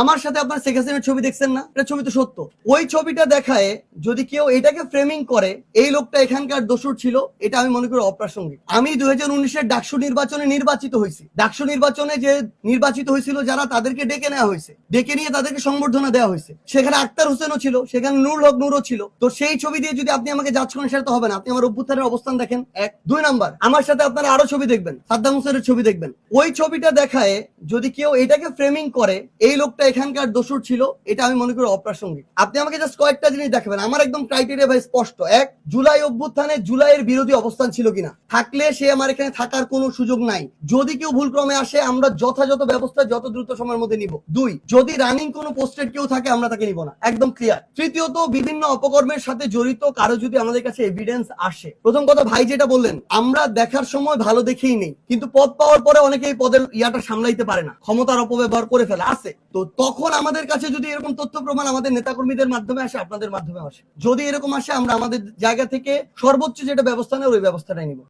আমার সাথে আপনার শেখ হাসিনার ছবি দেখছেন না? এটা ছবি তো সত্য। ওই ছবিটা দেখায় যদি কেউ এটাকে ফ্রেমিং করে এই লোকটা এখানকার দোষর ছিল, এটা আমি মনে করি অপ্রাসঙ্গিক। আমি 2019-এর ডাকসু নির্বাচনে নির্বাচিত হয়েছি। ডাকসু নির্বাচনে যে নির্বাচিত হয়েছিল যারা, তাদেরকে ডেকে নেওয়া হয়েছে, ডেকে নিয়ে তাদেরকে সংবর্ধনা দেওয়া হয়েছে। সেখানে আক্তার হোসেনও ছিল, সেখানে নুরুল হক নূরও ছিল। তো সেই ছবি দিয়ে যদি আপনি আমাকে জাজ করেন সেটা তো হবে না। আপনি আমার অভ্যুত্থানের অবস্থান দেখেন, এক। 2 নাম্বার, আমার সাথে আপনারা আরো ছবি দেখবেন, সাদ্দাম হোসেনের ছবি দেখবেন। ওই ছবিটা দেখায় যদি কেউ এটাকে ফ্রেমিং করে এই লোকটা এখানকার দোষর ছিল, এটা আমি মনে করি অপ্রাসঙ্গিক। আপনি আমাকে জাস্ট কয়েকটা জিনিস দেখাবেন, আমার একদম ক্রাইটেরিয়া ভাই স্পষ্ট। এক, জুলাই অভ্যুত্থানে জুলাইয়ের বিরোধী অবস্থান ছিল কিনা, থাকলে সে আমার এখানে থাকার কোনো সুযোগ নাই। যদি কেউ ভুল ক্রমে আসে আমরা যথাযথ ব্যবস্থা যত দ্রুত সময়ের মধ্যে নিব। 2, যদি রানিং কোনো পোস্টেড কেউ থাকে আমরা তাকে নিব না, একদম ক্লিয়ার। তৃতীয়ত, বিভিন্ন অপকর্মের সাথে জড়িত কারো যদি আমাদের কাছে এভিডেন্স আসে, প্রথম কথা ভাই যেটা বললেন, আমরা দেখার সময় ভালো দেখেই নেই, কিন্তু পদ পাওয়ার পরে অনেকেই পদের ইয়াটা সামলাইতে পারে না, ক্ষমতার অপব্যবহার করে ফেলে আছে। তো তখন আমাদের কাছে যদি এরকম তথ্য প্রমাণ আমাদের নেতাকর্মীদের মাধ্যমে আসে, আপনাদের মাধ্যমে আসে, যদি এরকম আসে, আমরা আমাদের জায়গা থেকে সর্বোচ্চ যেটা ব্যবস্থা নেয় ওই ব্যবস্থাটাই নিব।